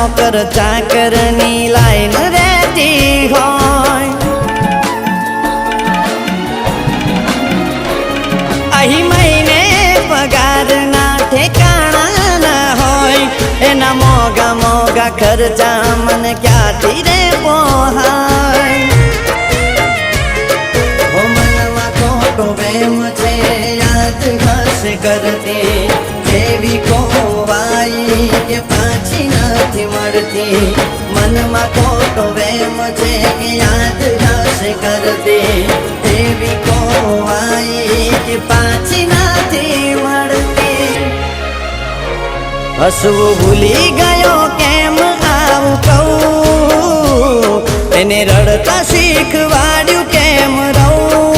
નોકર ચાકરની લાઈન રહેતી હોય, અહીં મહિને પગારના ઠેકાણા ના હોય, એના મોગા મોગા ખર્ચા મને ક્યાંથી રે પોહાય। ઓ મનમાં ખોટો વેમ છે યાદ હશે કરતી, જેવી ખોવાઈ કે પાછી નથી મળતી। મનમાં ખોટો વેમ છે કે યાદ હશે કરતી, જેવી ખોવાઈ કે પાછી નથી મળતી। હસવું ભૂલી ગયો કેમ આવું કહું, એને રડતા